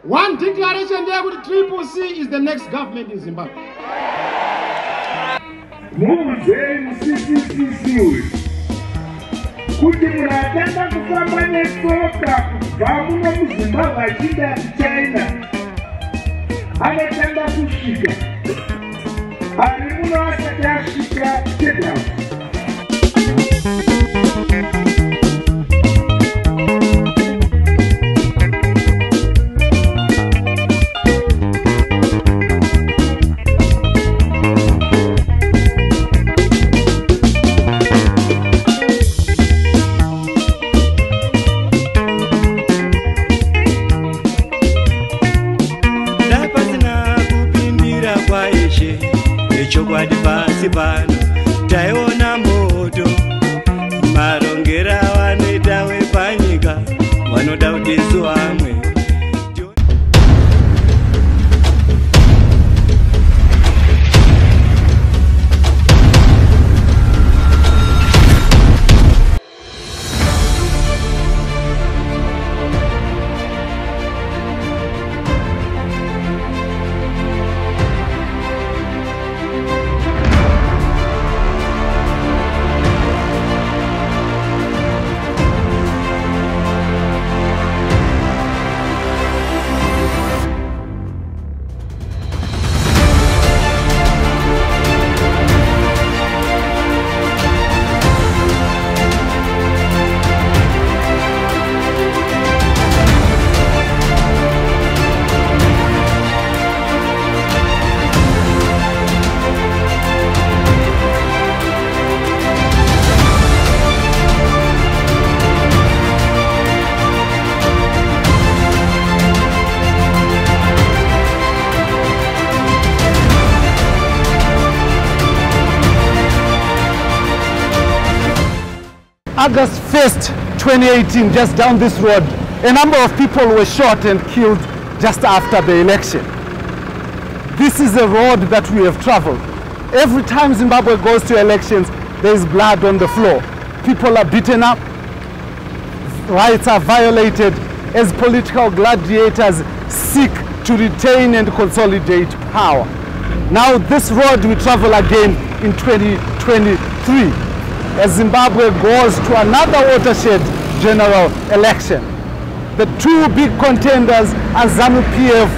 One declaration there with Triple C is the next government in Zimbabwe. CCC. Kuti munatanga kufamba netsoka kubva muno muZimbabwe achienda kuChina. Anotanga kusvika. Ari muno asati asvika Cape Town. Chokwadi pasi pano taiona moto marongera vanoita wepanyika vanoda kudesi vamwe. August 1st, 2018, just down this road, a number of people were shot and killed just after the election. This is a road that we have traveled. Every time Zimbabwe goes to elections, there is blood on the floor. People are beaten up, rights are violated as political gladiators seek to retain and consolidate power. Now this road we travel again in 2023. As Zimbabwe goes to another watershed general election. The two big contenders are ZANU-PF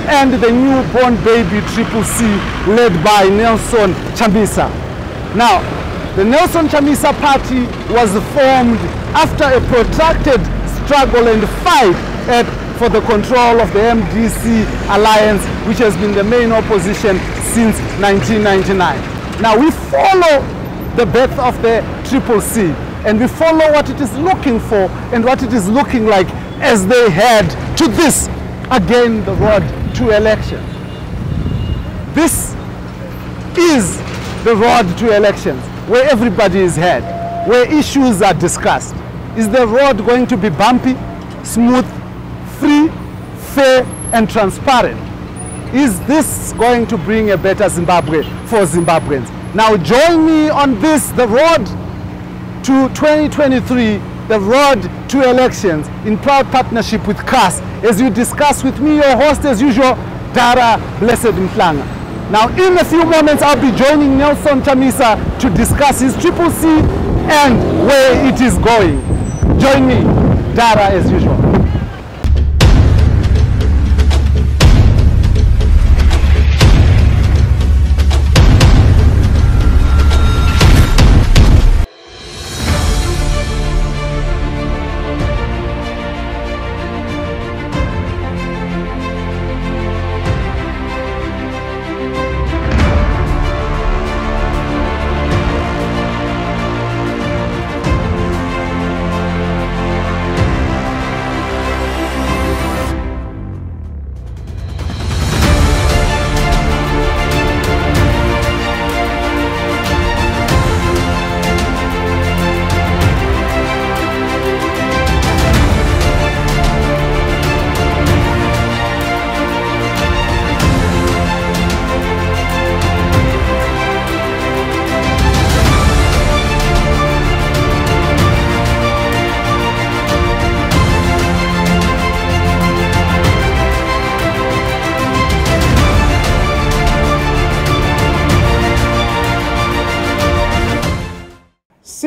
and the newborn baby Triple C led by Nelson Chamisa. Now, the Nelson Chamisa party was formed after a protracted struggle and fight for the control of the MDC alliance, which has been the main opposition since 1999. Now we follow the birth of the Triple C, and we follow what it is looking for and what it is looking like as they head to this, again, the road to election. This is the road to elections, where everybody is head, where issues are discussed. Is the road going to be bumpy, smooth, free, fair, and transparent? Is this going to bring a better Zimbabwe for Zimbabweans? Now join me on this, the road to 2023, the road to elections, in proud partnership with CAS, as you discuss with me, your host as usual, Dara Blessed Mhlanga. Now in a few moments, I'll be joining Nelson Chamisa to discuss his Triple C and where it is going. Join me, Dara as usual.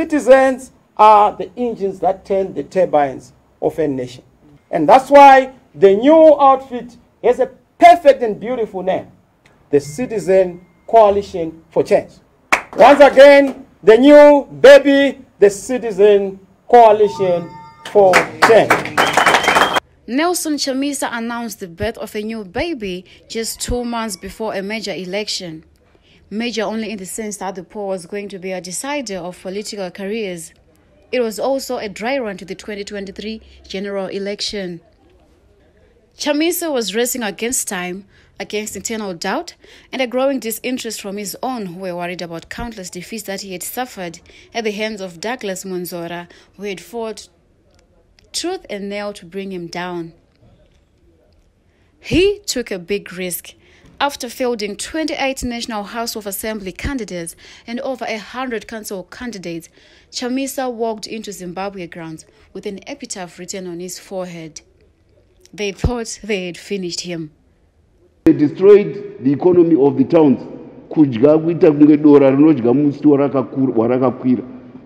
citizens are the engines that turn the turbines of a nation. And that's why the new outfit has a perfect and beautiful name, the Citizen Coalition for Change. Once again, the new baby, the Citizen Coalition for Change. Nelson Chamisa announced the birth of a new baby just 2 months before a major election. Major only in the sense that the poll was going to be a decider of political careers. It was also a dry run to the 2023 general election. Chamisa was racing against time, against internal doubt, and a growing disinterest from his own, who were worried about countless defeats that he had suffered at the hands of Douglas Munzora, who had fought tooth and nail to bring him down. He took a big risk. After fielding 28 National House of Assembly candidates and over 100 council candidates, Chamisa walked into Zimbabwe grounds with an epitaph written on his forehead. They thought they had finished him. They destroyed the economy of the towns.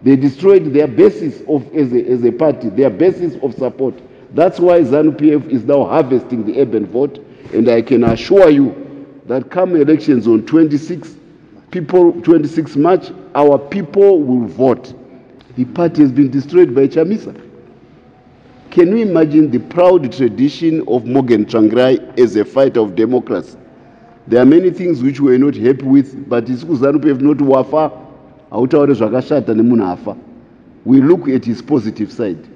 They destroyed their basis as a party, their basis of support. That's why ZANU-PF is now harvesting the urban vote. And I can assure you that come elections on 26 March, our people will vote. The party has been destroyed by Chamisa. Can you imagine the proud tradition of Morgan Tsvangirai as a fighter of democracy? There are many things which we are not happy with, but it's ZANU-PF not wafa. We look at his positive side.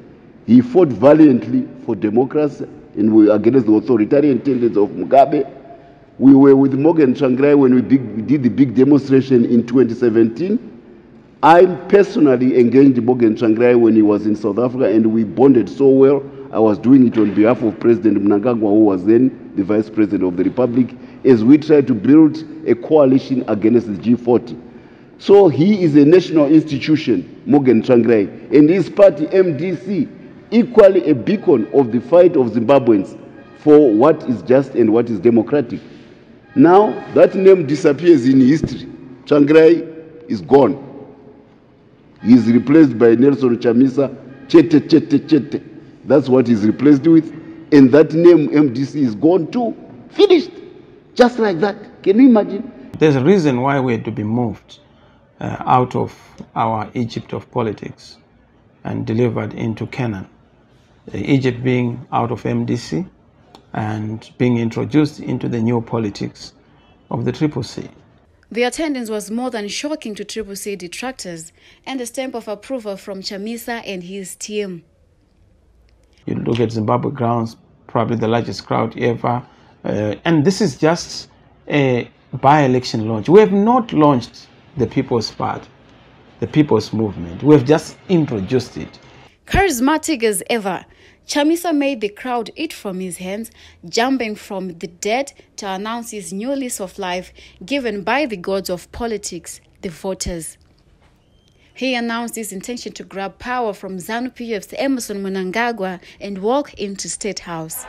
He fought valiantly for democracy and we against the authoritarian tendencies of Mugabe. We were with Morgan Tsvangirai when we did the big demonstration in 2017. I personally engaged Morgan Tsvangirai when he was in South Africa and we bonded so well. I was doing it on behalf of President Mnangagwa, who was then the Vice President of the Republic, as we tried to build a coalition against the G40. So he is a national institution, Morgan Tsvangirai, and his party, MDC, equally a beacon of the fight of Zimbabweans for what is just and what is democratic. Now, that name disappears in history. Tsvangirai is gone. He is replaced by Nelson Chamisa, Chete, Chete, Chete. That's what he's replaced with. And that name, MDC, is gone too. Finished. Just like that. Can you imagine? There's a reason why we had to be moved out of our Egypt of politics and delivered into Canaan. Egypt being out of MDC and being introduced into the new politics of the CCC. The attendance was more than shocking to CCC detractors and a stamp of approval from Chamisa and his team. You look at Zimbabwe grounds, probably the largest crowd ever. And this is just a by-election launch. We have not launched the People's Party, the People's Movement. We have just introduced it. Charismatic as ever, Chamisa made the crowd eat from his hands, jumping from the dead to announce his new lease of life given by the gods of politics, the voters. He announced his intention to grab power from ZANU-PF's Emmerson Mnangagwa and walk into State House.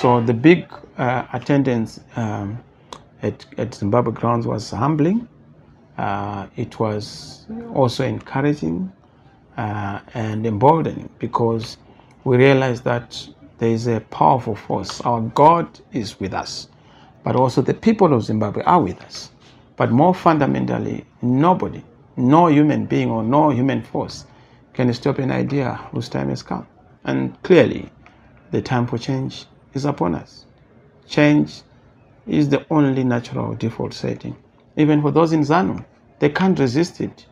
So the big attendance at Zimbabwe grounds was humbling. It was also encouraging and emboldening because we realized that there is a powerful force. Our God is with us, but also the people of Zimbabwe are with us. But more fundamentally, nobody, no human being or no human force can stop an idea whose time has come. And clearly, the time for change is upon us. Change is the only natural default setting. Even for those in ZANU, they can't resist it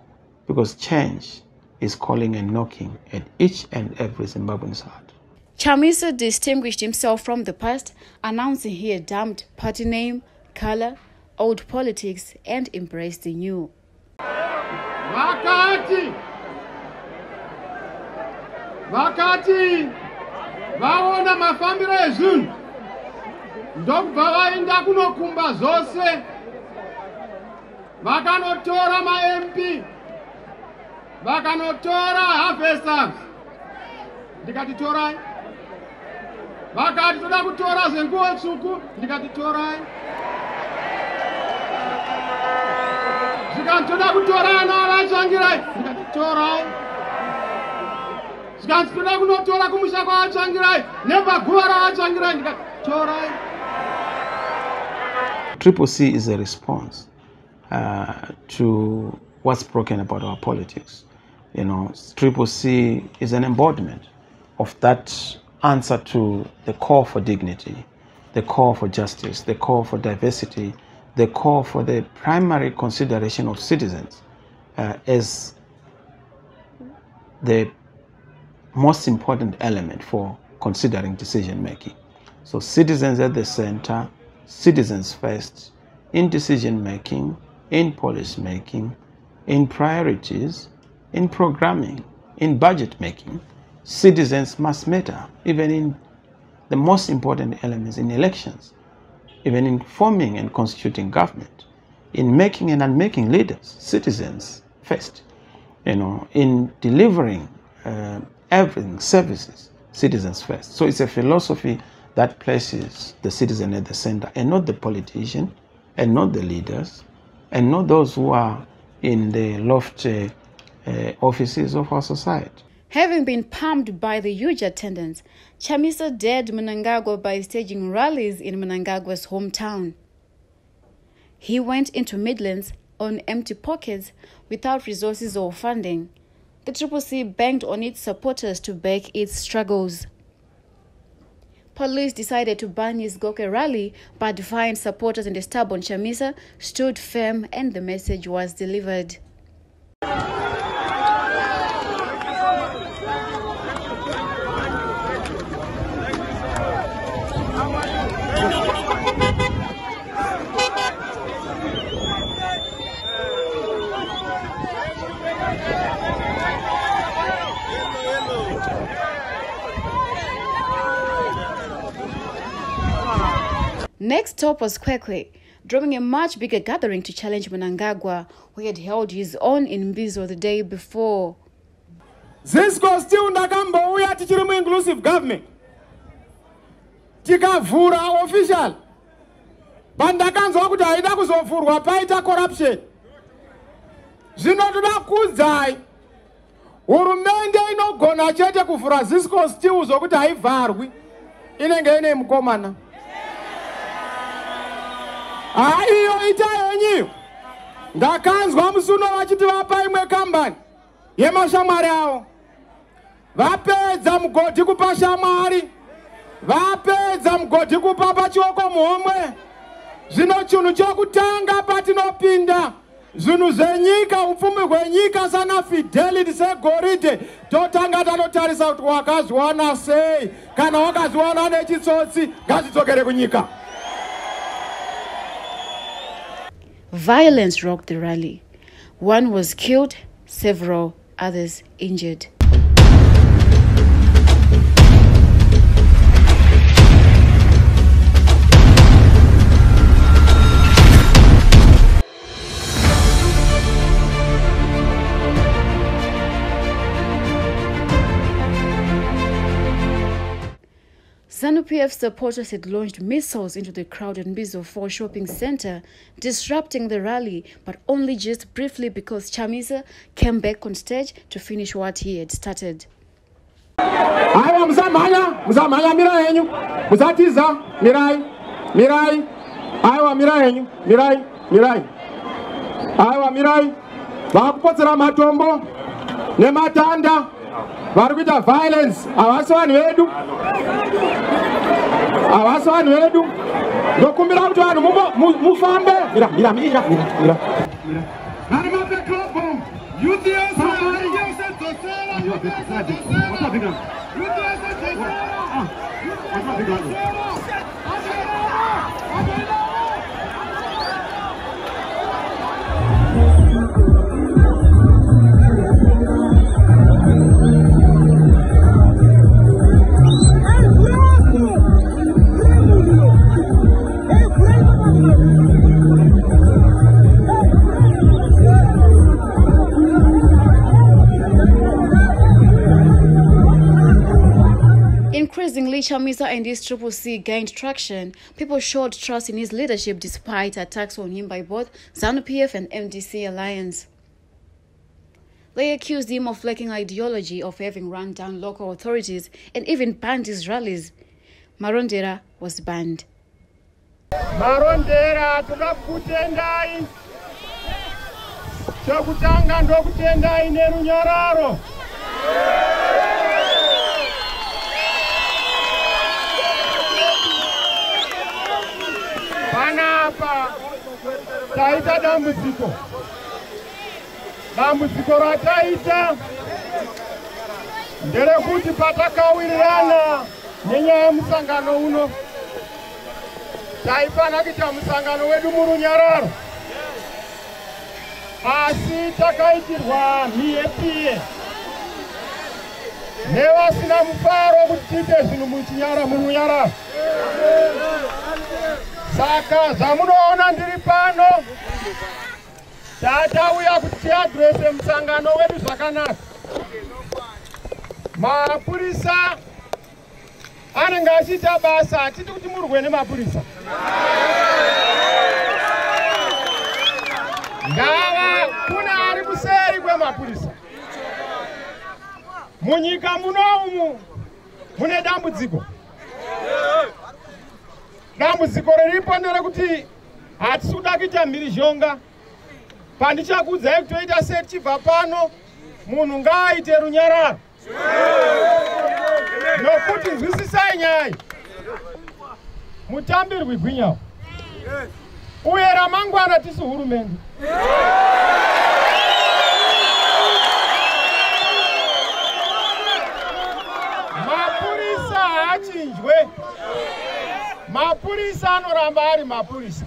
because change is calling and knocking at each and every Zimbabwean's heart. Chamisa distinguished himself from the past, announcing he had dumped party name, color, old politics, and embraced the new. Vakati vaona mafambiro ezvinhu ndokubva vaenda kunokumba zvose vakanotora ma-MP, vakanotora harvesters, ndikati torai. Vakati toda kutora zenguo tsvuku, ndikati torai. Zvikanzi toda kutora ana avachangirai, ndikati torai. Zvikanzi toda kunotora kumusha kwavachangirai, nepaguva ravachangirai, ndikati torai. CCC is a response to what's broken about our politics. You know, CCC is an embodiment of that answer to the call for dignity, the call for justice, the call for diversity, the call for the primary consideration of citizens as the most important element for considering decision making. So citizens at the center, citizens first, in decision making, in policy making, in priorities, in programming, in budget making. Citizens must matter, even in the most important elements in elections, even in forming and constituting government, in making and unmaking leaders, citizens first, you know, in delivering everything, services, citizens first. So it's a philosophy that places the citizen at the center and not the politician and not the leaders and not those who are in the lofty offices of our society. Having been pumped by the huge attendance, Chamisa dared Mnangagwa by staging rallies in Mnangagwa's hometown. He went into Midlands on empty pockets without resources or funding. The CCC banked on its supporters to back its struggles. Police decided to ban his Goke rally, but defiant supporters and the stubborn Chamisa stood firm and the message was delivered. Next stop was Kwekwe, drawing a much bigger gathering to challenge Mnangagwa, who had held his own in Mbizo the day before. Zisco still ndakambouya tichiri mu-inclusive government. Tikavhura official. Pandakanzwa kuti haida kuzovhurwa paita corruption. Zvinotoda kudzai. Hurumende inogona chete kuvhura Zisco still zokuti haivharwi. Inenge ine mukomana. Aiyo ita yenyu. Ndakanzwa musuno vachiti vapa imwe kambani yemashamwari avo. Vapedza mugodi kupa shamwari. Vapedza mugodi kupa pachioko muhomwe. Zvino chinhu chokutanga patinopinda. Zvinhu zvenyika, upfumi hwenyika sana fidelity segoridhe. Totanga tanotarisa kuti wakazviwana sei. Kana wakazviwana nechitsotsi, ngazidzokere kunyika. Violence rocked the rally. One was killed, several others injured. ZANU-PF supporters had launched missiles into the crowded Mbizo 4 shopping center, disrupting the rally, but only just briefly because Chamisa came back on stage to finish what he had started. Aiwa mzamanya mira yenyu. Mzatiza mirai. Aiwa mira yenyu, mirai. Aiwa mirai. Vakupotsera matombo nematanda. Varikuita violence. Avaswani vedu. Ndokumbira kuti vanhu mufambe. Mira. Nani mapeklopo. Youth yose Increasingly, Chamisa and his CCC gained traction. People showed trust in his leadership despite attacks on him by both ZANU-PF and MDC alliance. They accused him of lacking ideology, of having run down local authorities and even banned his rallies. Marondera was banned. Marondera tunakutendai. Chakutanga ndokutendai nerunyararo. Panapa taita dambudziko. Dambudziko rataita nderekuti patakawirirana nenyaya yemusangano uno. Taifana kuita musangano wedu murunyararo. Asi takaitirwa mhiepie. Nevasina mufaro kuti tiite zvinhu murunyararo. Saka zvamunoona ndiri pano tatauya kuti tiadrese musangano wedu zvakanaka. Mapurisa anenge achiita basa, hatiti kuti murwe nemapurisa. Ngava kuna ari kuseri kwemapurisa. Munyika munomu mune dambudziko. Dambudziko riripo nderekuti hatisi kuda kuita mhirizhonga. Pandichakuudzai kuti toita sei tichibva pano, munhu ngaaite runyararo. Nokuti nzwisisai nyaya, mutambirwi gwinyawo. Uye ramangwana tisi hurumende. Mapurisa haachinjwe. Mapurisa anoramba ari mapurisa.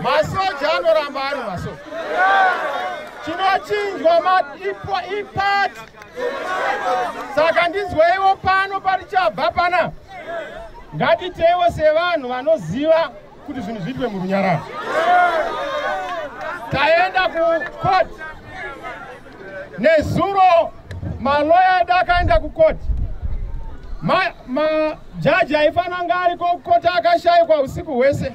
Masoja anoramba ari masoja. Chinochinjwa ipati. Saka ndizweiwo pano parichabva pana. Ngatitewo sevanhu vanoziva kuti zvinhu zviitwe murunyararo. Taenda kukoti. Nezuro maloya edu akaenda kukoti. Majaji aifana ngariko kukoti akashayikwa usiku hwese.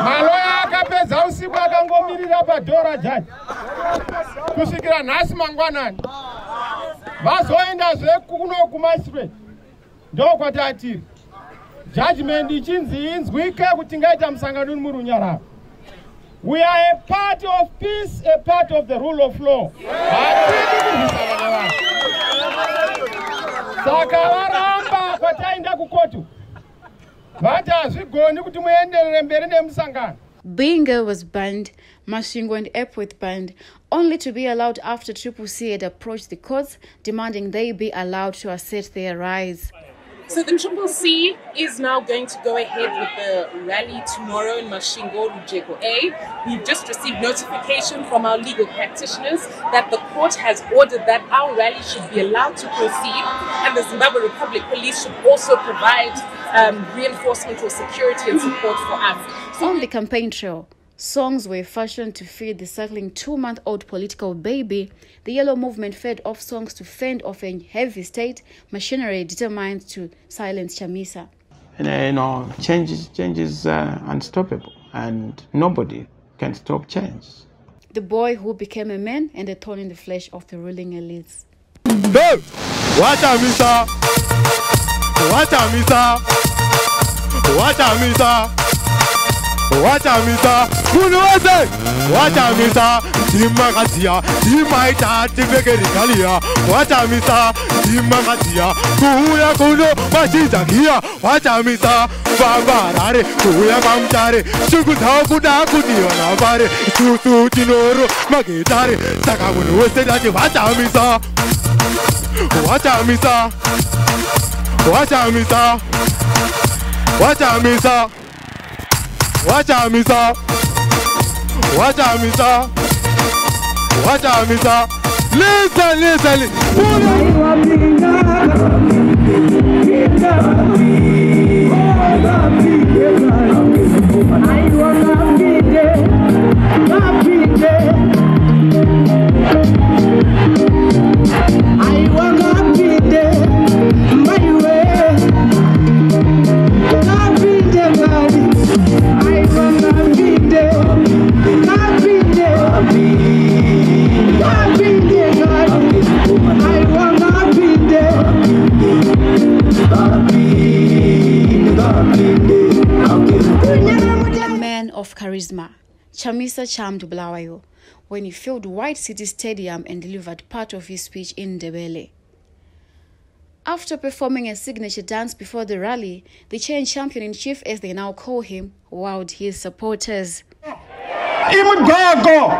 Maloya akapedza usiku akangomirira padhora jaji. Kusvikira nhasi mangwanani. Vazoendazve kuno kumastrate. Ndokwatiri. Judgment ichinzi inzwike kuti ngaita musangano murunyararo. We are a part of peace, a part of the rule of law. Saka varamba kwataenda kukotu. Vati hazvigoni kuti muenderere mberi nemusangano. Binga was banned, Masvingo and Epworth banned, only to be allowed after CCC had approached the courts demanding they be allowed to assert their rights. So the CCC is now going to go ahead with the rally tomorrow in Masvingo, Lujeko A. We've just received notification from our legal practitioners that the court has ordered that our rally should be allowed to proceed, and the Zimbabwe Republic Police should also provide reinforcement or security and support for us. On the campaign trail, songs were fashioned to feed the suckling 2-month-old political baby. The Yellow Movement fed off songs to fend off a heavy state machinery determined to silence Chamisa. And, change is unstoppable, and nobody can stop change. The boy who became a man and a thorn in the flesh of the ruling elites. Hey! What Chamisa? What Chamisa? What Chamisa? What Chamisa? Kunuweze! What Chamisa? Timakatia, Timaita, Tibekerikalia. What Chamisa? Timakatia, Kuya Kuno, Machizakia. What Chamisa? Babarare, Kuya Kamtare, Sukuta Kuda Kudia Navare, Tutu Tinoro, Magitare, Sakamunuweze, What Chamisa? What Chamisa? What Chamisa? What Chamisa? What Chamisa? What Chamisa? What Chamisa? Listen, listen. Rima, Chamisa charmed Bulawayo when he filled White City Stadium and delivered part of his speech in Ndebele. After performing a signature dance before the rally, the Chain Champion-in-Chief, as they now call him, wowed his supporters. Imgogo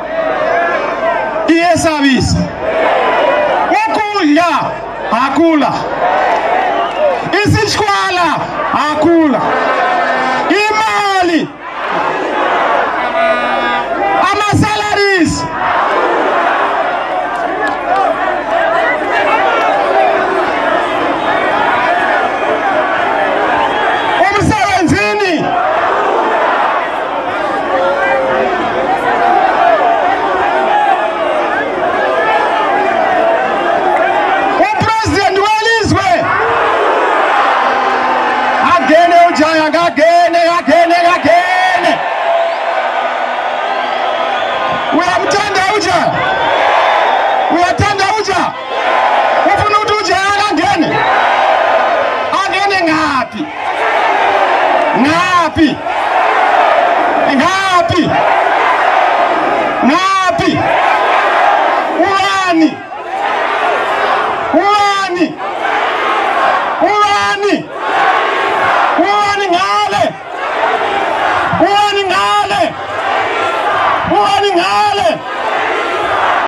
iyesabisa ukudla akula isichwala akula imali ama-salaries umsebenzini agene uyatanda uja ufuna ukuthi uje angene ngaphi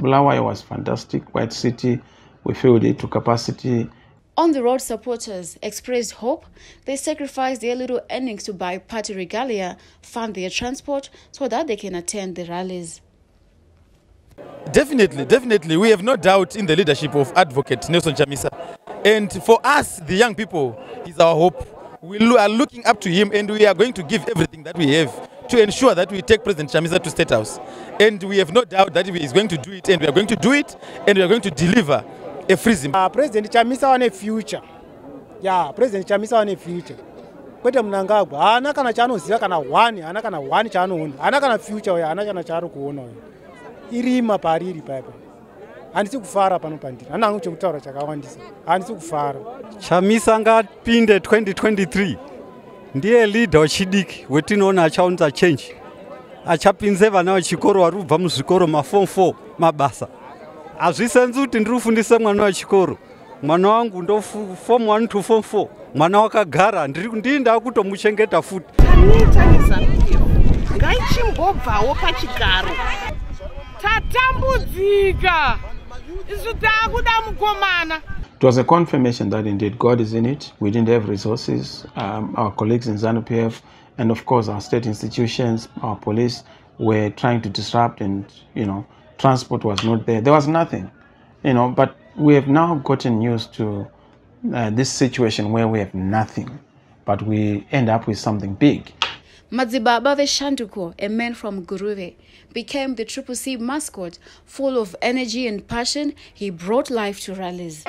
Bulawayo was fantastic. White City, we filled it to capacity. On the road, supporters expressed hope. They sacrificed their little earnings to buy party regalia, fund their transport, so that they can attend the rallies. Definitely, we have no doubt in the leadership of Advocate Nelson Chamisa. And for us, the young people, is our hope. We are looking up to him, and we are going to give everything that we have to ensure that we take President Chamisa to State House. And we have no doubt that he is going to do it, and we are going to do it, and we are going to deliver a free Zimbabwe. President Chamisa on a future. Yeah, President Chamisa on a future. Kwete Mnangagwa, ana kana chano ziva kana one chano una. Ana kana future ya, ana kana charo kuona. Irima pariri papa. Handisi kufara pano pandira. Ana ngucho kutaura chakawandisa. Handisi kufara. Chamisa ngapinde 2023. Ndiye leader wechidiki wetinoona achaunza change. Achapinze vana vechikoro varubva muzvikoro maform 4 mabasa. Azvisenzi kuti ndiri kufundisa mwana wechikoro. Mwana wangu ndo form 1 to form 4. Mwana wakagara ndiri ndakutomuchengeta futi. Chamisa ngaichimbobvawo pachigaro. Tatambudzika. Isu takuda mukomana. It was a confirmation that indeed God is in it. We didn't have resources. Our colleagues in ZANU-PF and of course our state institutions, our police were trying to disrupt, and transport was not there. There was nothing, but we have now gotten used to this situation where we have nothing, but we end up with something big. Mubaiwa Shanduko, a man from Guruve, became the CCC mascot. Full of energy and passion, he brought life to rallies.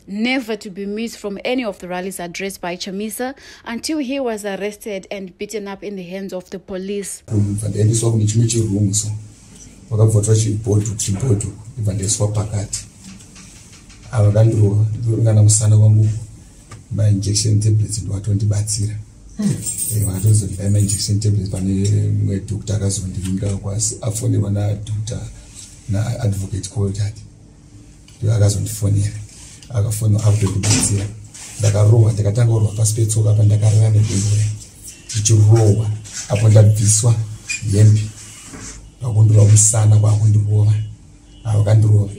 Never to be missed from any of the rallies addressed by Chamisa until he was arrested and beaten up in the hands of the police. My injection tablets in what 20 batsira. I don't know my injection tablets, but I took Tagas on the window was a phone when I took na advocate called that. You are on the phone here. I got phone out of the batsira. Like a row, the Katango of a space over and the Karaman which you row upon that this one, the MP. I won't roll son about when the rover. I can't roll.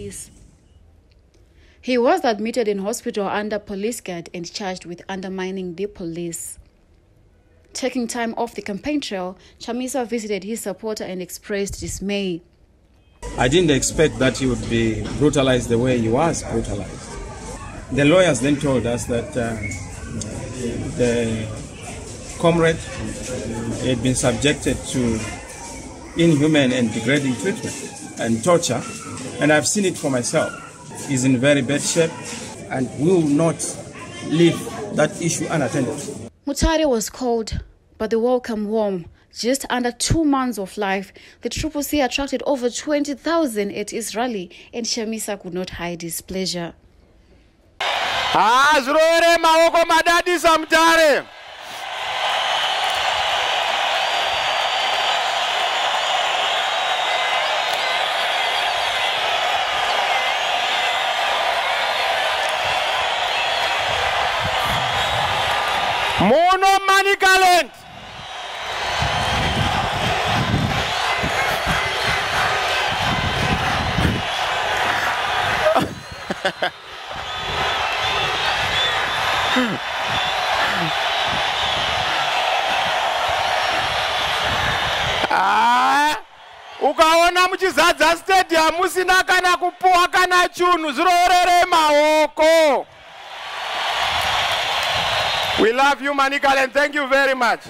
He was admitted in hospital under police guard and charged with undermining the police. Taking time off the campaign trail, Chamisa visited his supporter and expressed dismay. I didn't expect that he would be brutalized the way he was brutalized. The lawyers then told us that the comrade had been subjected to inhuman and degrading treatment and torture, and I've seen it for myself. He's in very bad shape, and we will not leave that issue unattended. Mutare was cold, but the welcome warm. Just under 2 months of life, the CCC attracted over 20,000 at his rally, and Chamisa could not hide his pleasure. Azrore maoko madadi samtare. Mono money talent. Ukaona muchizadza stadium musina kana kupuwa kana chunu zvirorere maoko. We love you, Manikal, and thank you very much.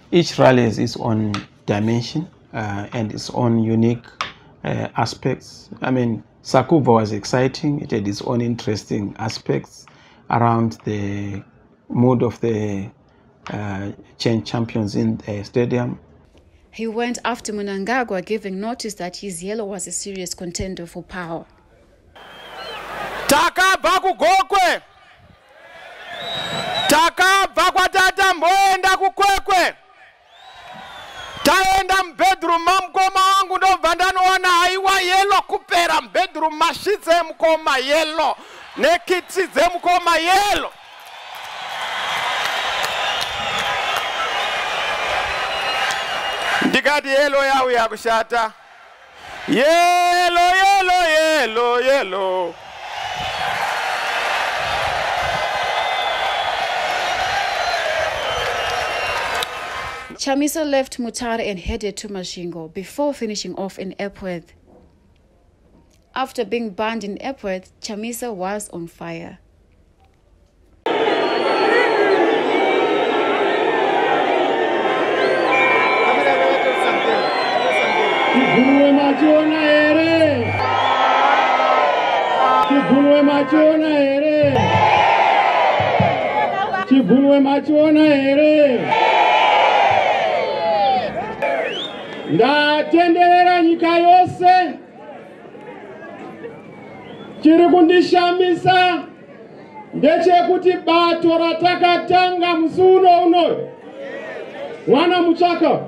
Each rally has its own dimension and its own unique aspects. I mean, Sakuba was exciting. It had its own interesting aspects around the mood of the champions in the stadium. He went after Mnangagwa, giving notice that his yellow was a serious contender for power. Takabva kugokwe. Takabva kwatata mboenda kukwekwe. Taenda mbedroom mukoma wangu ndobva ndanoona haiwa yellow kupera mbedroom mashitsi emukoma yellow nekitsi dzemukoma yellow. Ndikati yellow yawe yakushata. Yellow, yellow, yellow, yellow. Chamisa left Mutare and headed to Masvingo before finishing off in Epworth. After being banned in Epworth, Chamisa was on fire. Ndatenderera nyika yose chiri kundishamisa ndechekuti bato ratakatanga musi uno wana muchaka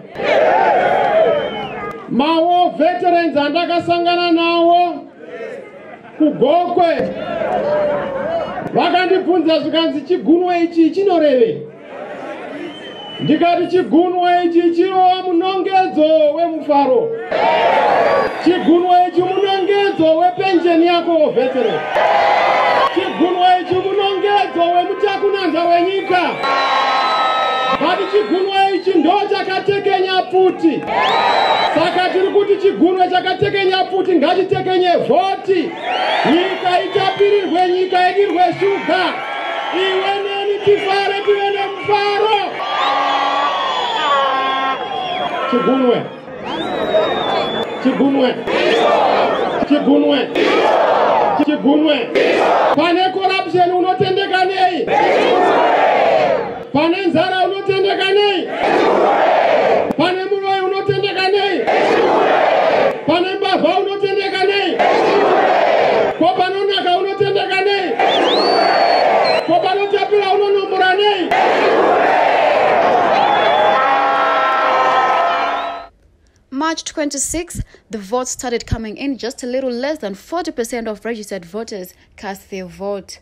mawo veterans andakasangana nawo kugokwe vakandibvunza zvikanzi chigunwe ichi chinoreve. Ndikati chigunwe ichi chirova munongedzo wemufaro. Chigunwe ichi munongedzo wepensheni yako veteran. Chigunwe ichi munongedzo wemutakunanza wenyika. Kati chigunwe ichi ndo chakatekenya futi. Saka tiri kuti chigunwe chakatekenya futi ngachitekenye vhoti. Nyika ichapirirwe, nyika idirwe shuga. Iwe neni tifare tive nemufaro. Chigunwe. Chigunwe. Chigunwe. Chigunwe. Pane corruption unotendeka nei. Pane nzara unotendeka nei. Pane muroyi unotendeka nei. Pane mbavha unotendeka nei. Ko panonaka unotendeka nei. Ko panotapira unonomora nei. March 26, the votes started coming in. Just a little less than 40% of registered voters cast their vote.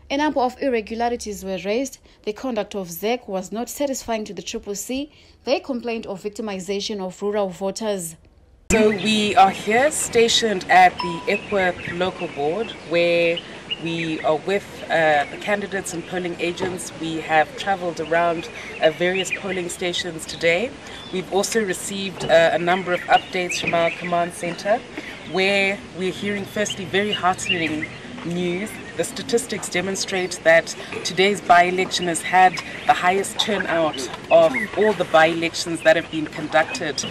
A number of irregularities were raised. The conduct of ZEC was not satisfying to the CCC. They complained of victimization of rural voters. So we are here stationed at the Epworth local board where we are with the candidates and polling agents. We have traveled around various polling stations today. We've also received a number of updates from our command center where we're hearing firstly very heartening news the statistics demonstrate that today's by-election has had the highest turnout of all the by-elections that have been conducted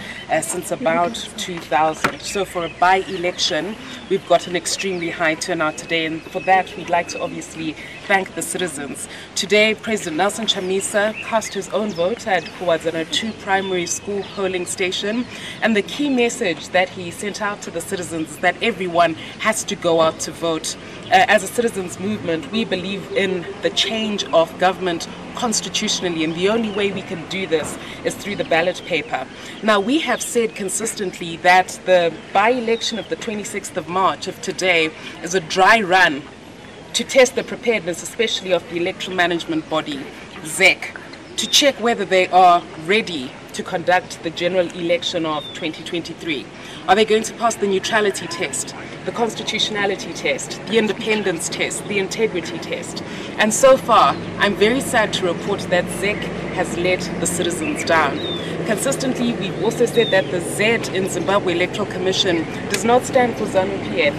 since about 2000. So for a by-election, we've got an extremely high turnout today, and for that we'd like to obviously thank the citizens. Today, President Nelson Chamisa cast his own vote at Kuwadzana 2 primary school polling station, and the key message that he sent out to the citizens is that everyone has to go out to vote. As a citizens movement, we believe in the change of government constitutionally, and the only way we can do this is through the ballot paper. Now, we have said consistently that the by-election of the 26th of March of today is a dry run to test the preparedness, especially of the electoral management body, ZEC, to check whether they are ready to conduct the general election of 2023. Are they going to pass the neutrality test, the constitutionality test, the independence test, the integrity test? And so far, I'm very sad to report that ZEC has let the citizens down. Consistently, we've also said that the Z in Zimbabwe Electoral Commission does not stand for ZANU-PF.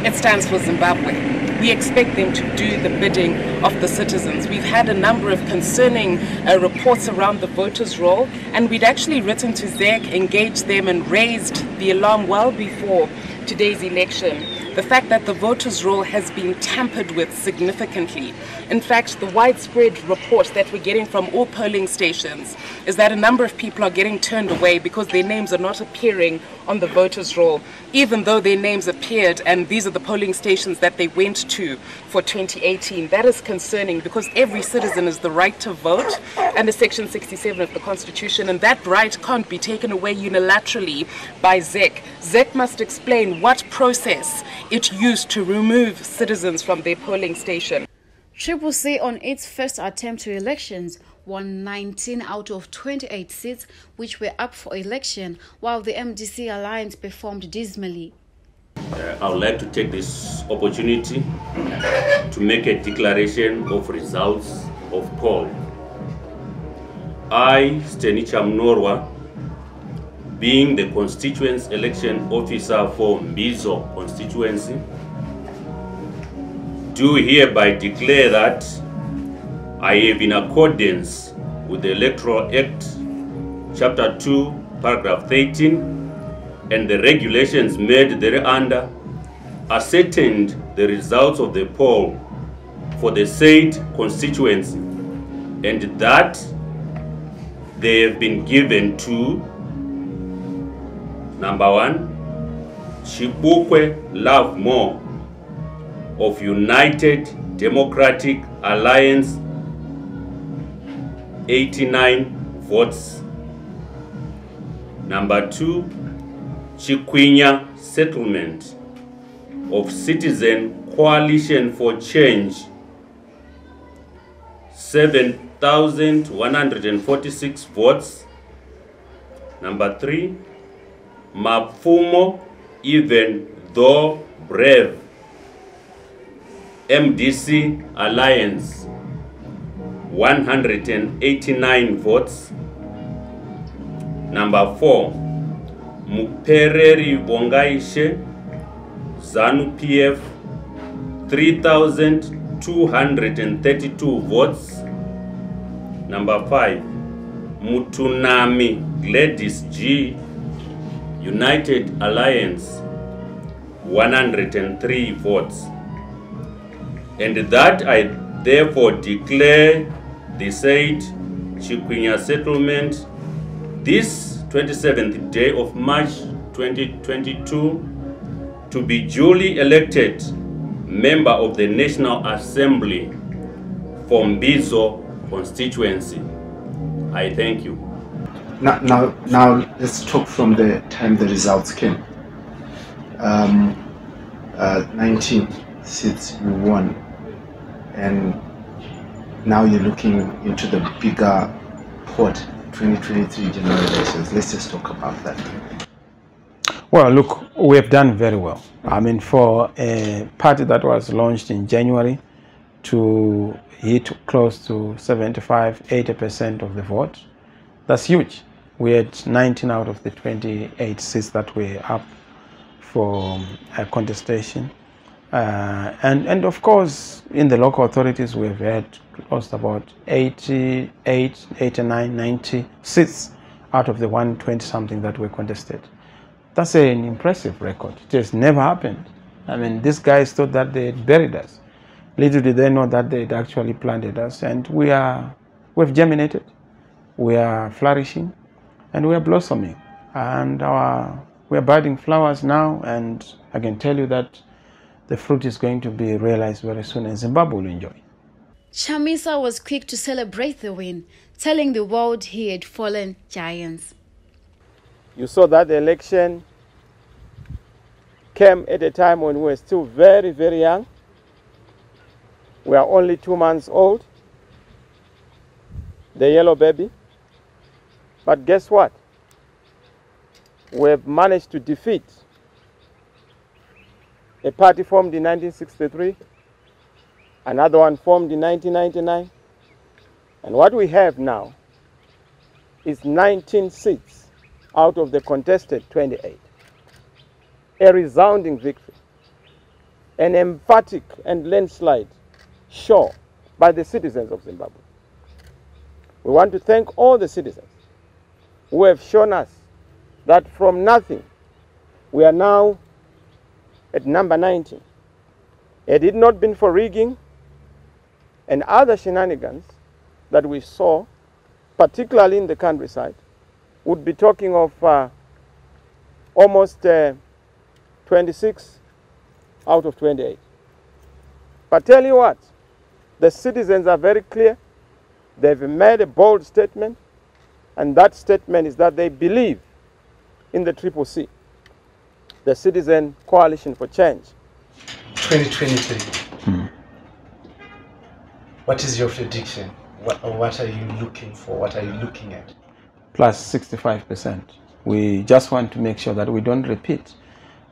It stands for Zimbabwe. We expect them to do the bidding of the citizens. We've had a number of concerning reports around the voters' roll, and we'd actually written to ZEC, engaged them, and raised the alarm well before today's election. The fact that the voters' roll has been tampered with significantly. In fact, the widespread report that we're getting from all polling stations is that a number of people are getting turned away because their names are not appearing on the voters' roll, even though their names appeared, and these are the polling stations that they went to for 2018. That is concerning, because every citizen has the right to vote under Section 67 of the Constitution, and that right can't be taken away unilaterally by ZEC. ZEC must explain what process it used to remove citizens from their polling station. CCC on its first attempt to elections won 19 out of 28 seats which were up for election, while the MDC alliance performed dismally. I would like to take this opportunity to make a declaration of results of poll. I, Stenicha Mnorwa, being the constituents election officer for Mbizo constituency, do hereby declare that I have, in accordance with the Electoral Act, Chapter 2, Paragraph 13, and the regulations made thereunder, ascertained the results of the poll for the said constituency, and that they have been given to: number 1, Chibukwe Love More of United Democratic Alliance, 89 votes. Number 2, Chikwinya Settlement of Citizen Coalition for Change, 7,146 votes. Number 3, Mapfumo Even Though Brave, MDC Alliance, 189 votes. Number 4, Mupereri Bongaishe, ZANU-PF, 3,232 votes. Number 5, Mutunami Gladys G, United Alliance, 103 votes. And that I therefore declare the said Chikwinya settlement this 27th day of March 2022 to be duly elected member of the National Assembly for Mbizo constituency. I thank you. Now let's talk from the time the results came. 19 seats you won, and now you're looking into the bigger pot, 2023 general elections. Let's just talk about that. Well, look, we have done very well. I mean, for a party that was launched in January to hit close to 75–80% of the vote, that's huge. We had 19 out of the 28 seats that were up for a contestation. And of course, in the local authorities, we've had lost about 88, 89, 90 seats out of the 120 something that were contested. That's an impressive record. It has never happened. I mean, these guys thought that they had buried us. Little did they know that they'd actually planted us, and we've germinated, we are flourishing, and we are blossoming, and we're budding flowers now, and I can tell you that the fruit is going to be realized very soon, and Zimbabwe will enjoy. Chamisa was quick to celebrate the win, telling the world he had fallen giants. You saw that the election came at a time when we were still very, very young. We are only 2 months old, the yellow baby. But guess what? We have managed to defeat a party formed in 1963, another one formed in 1999, and what we have now is 19 seats out of the contested 28. A resounding victory, an emphatic and landslide show by the citizens of Zimbabwe. We want to thank all the citizens who have shown us that from nothing, we are now at number 19. Had it not been for rigging and other shenanigans that we saw, particularly in the countryside, would be talking of almost 26 out of 28. But tell you what, the citizens are very clear. They've made a bold statement, and that statement is that they believe in the CCC, the Citizen Coalition for Change. 2023. What is your prediction? What are you looking for? What are you looking at? Plus 65%. We just want to make sure that we don't repeat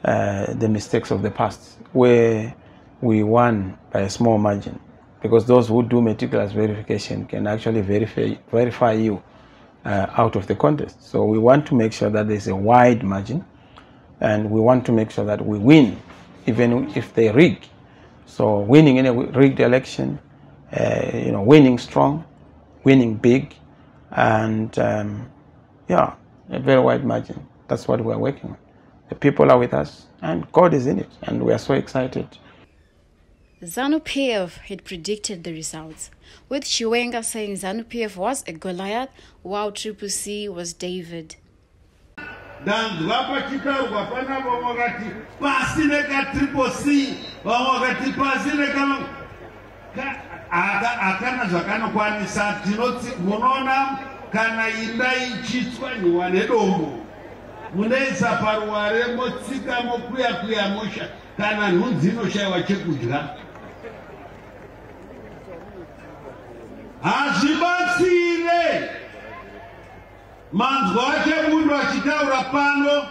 the mistakes of the past, where we won by a small margin, because those who do meticulous verification can actually verify you out of the contest. So we want to make sure that there's a wide margin, and we want to make sure that we win, even if they rig. So winning in a rigged election, winning strong, winning big, and yeah, a very wide margin. That's what we're working on. The people are with us, and God is in it, and we are so excited. ZANU-PF had predicted the results, with Chiwenga saying ZANU-PF was a Goliath, while CCC was David. Munoisa paruware motsika mokuya kuya mosha kana nhunzi inoshayiwa chekudya. Hazvibatsire manzwa ache munhu achitaura pano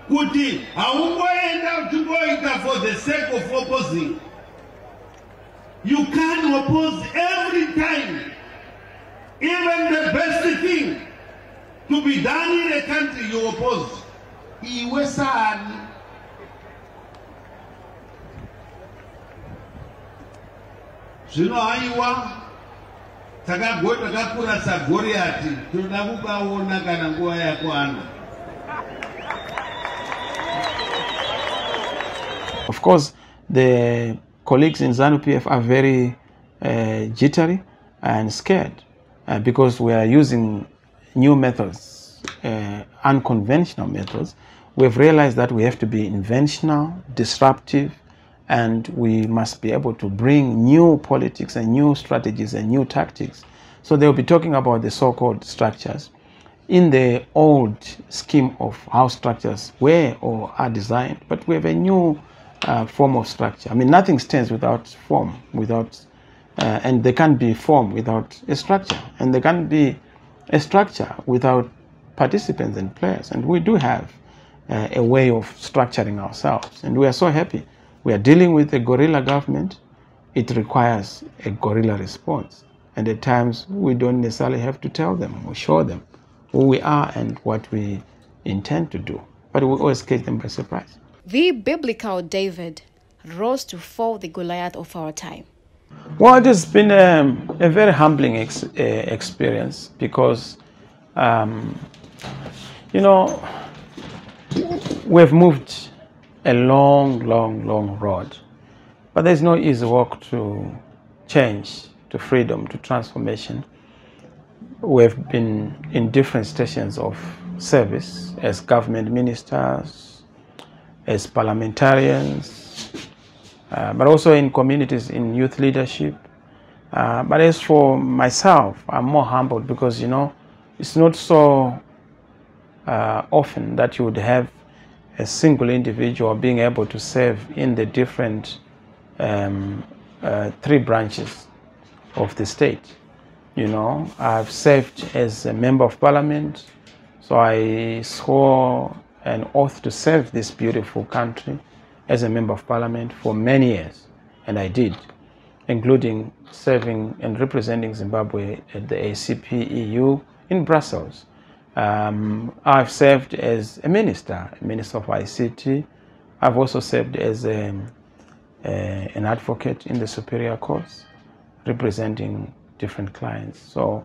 kuti haungoenda uchingoita for the sake of opposing. You can oppose every time. Even the best thing to be done in a country, you oppose. Iwe sani. Zvino haiwa takagota takakura saGoriati, tinoda kukaona kana nguva yakwana. Of course, the colleagues in ZANU-PF are very jittery and scared because we are using new methods, unconventional methods. We've realized that we have to be inventional, disruptive, and we must be able to bring new politics and new strategies and new tactics. So they'll be talking about the so-called structures. In the old scheme of how structures were or are designed, but we have a new form of structure. I mean, nothing stands without form, and there can't be form without a structure, and there can't be a structure without participants and players. And we do have a way of structuring ourselves, and we are so happy. We are dealing with a guerrilla government. It requires a guerrilla response, and at times we don't necessarily have to tell them or show them who we are and what we intend to do, but we always catch them by surprise. The biblical David rose to fall the Goliath of our time? Well, it has been a very humbling experience because, you know, we've moved a long road, but there's no easy walk to change, to freedom, to transformation. We've been in different stations of service as government ministers, as parliamentarians, but also in communities, in youth leadership. But as for myself, I'm more humbled because, you know, it's not so often that you would have a single individual being able to serve in the different 3 branches of the state. You know, I've served as a member of parliament, so I swore an oath to serve this beautiful country as a member of parliament for many years, and I did, including serving and representing Zimbabwe at the ACP EU in Brussels. I've served as a minister of ICT. I've also served as an advocate in the Superior Courts, representing different clients. So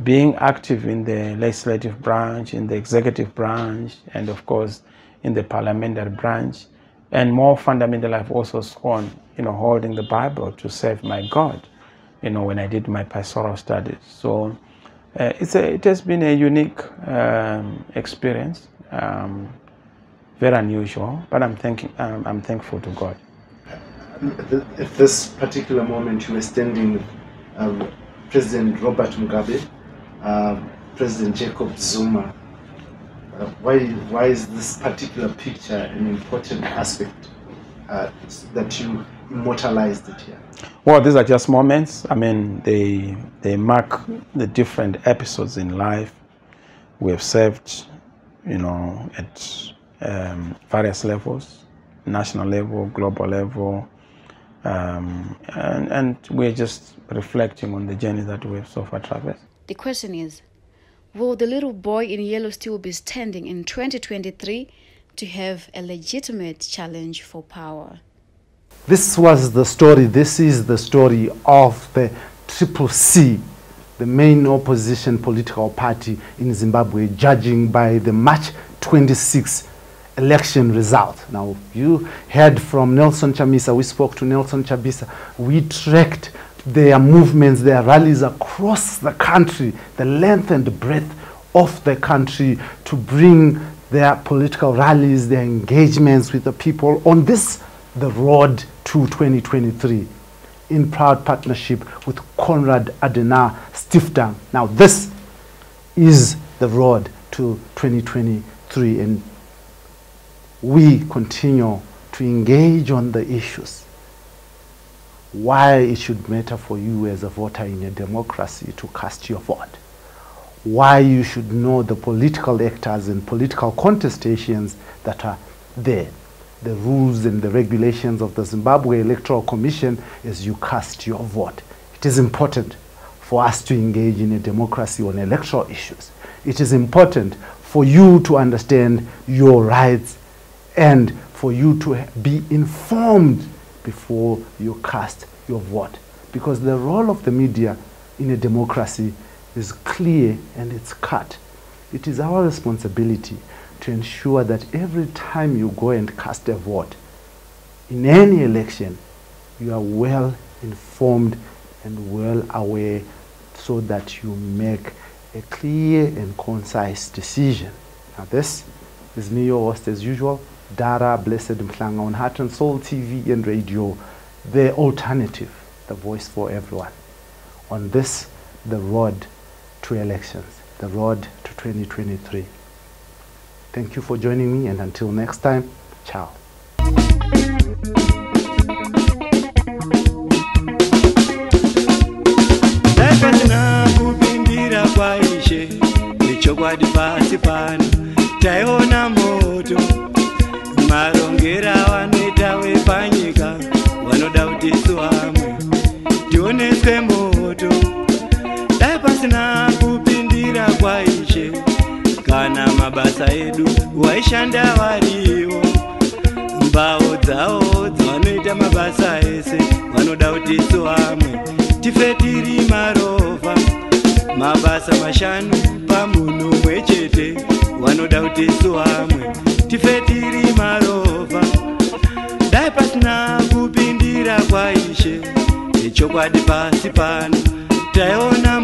being active in the legislative branch, in the executive branch, and of course in the parliamentary branch, and more fundamentally, I've also sworn, you know, holding the Bible to serve my God, you know, when I did my pastoral studies. So it has been a unique experience, very unusual, but I'm thankful to God. At this particular moment, you were standing with President Robert Mugabe, President Jacob Zuma. Why is this particular picture an important aspect that you immortalized it here? Well, these are just moments. I mean, they mark the different episodes in life. We have served, you know, at various levels, national level, global level, and we're just reflecting on the journey that we have so far traversed. The question is, will the little boy in yellow still be standing in 2023 to have a legitimate challenge for power? This was the story, this is the story of the CCC, the main opposition political party in Zimbabwe, judging by the March 26 election result. Now, you heard from Nelson Chamisa, we spoke to Nelson Chamisa, we tracked their movements, their rallies across the country, the length and breadth of the country, to bring their political rallies, their engagements with the people on this, the road to 2023, in proud partnership with Konrad Adenauer Stiftung. Now, this is the road to 2023, and we continue to engage on the issues. Why it should matter for you as a voter in a democracy to cast your vote. Why you should know the political actors and political contestations that are there. The rules and the regulations of the Zimbabwe Electoral Commission as you cast your vote. It is important for us to engage in a democracy on electoral issues. It is important for you to understand your rights and for you to be informed before you cast your vote. Because the role of the media in a democracy is clear and it's cut. It is our responsibility to ensure that every time you go and cast a vote in any election, you are well informed and well aware so that you make a clear and concise decision. Now, this is me, your host as usual, Dara Blessed Mhlanga, on Heart and Soul TV and radio, the alternative, the voice for everyone. On this, the road to elections, the road to 2023. Thank you for joining me, and until next time, ciao. Taiona moto marongera vanoita wepanyika vanoda kuti isu vamwe tioneswe moto dai pasina kupindira kwaishe kana mabasa edu waishanda variwo mbao dzavo dzavanoita mabasa ese vanoda kuti isu vamwe tife tiri marova mabasa mashanu pamunhu umwe chete vanoda kuti isu vamwe tife tiri marova dai pasina kupindira kwaishe nechokwadi pasi pano taiona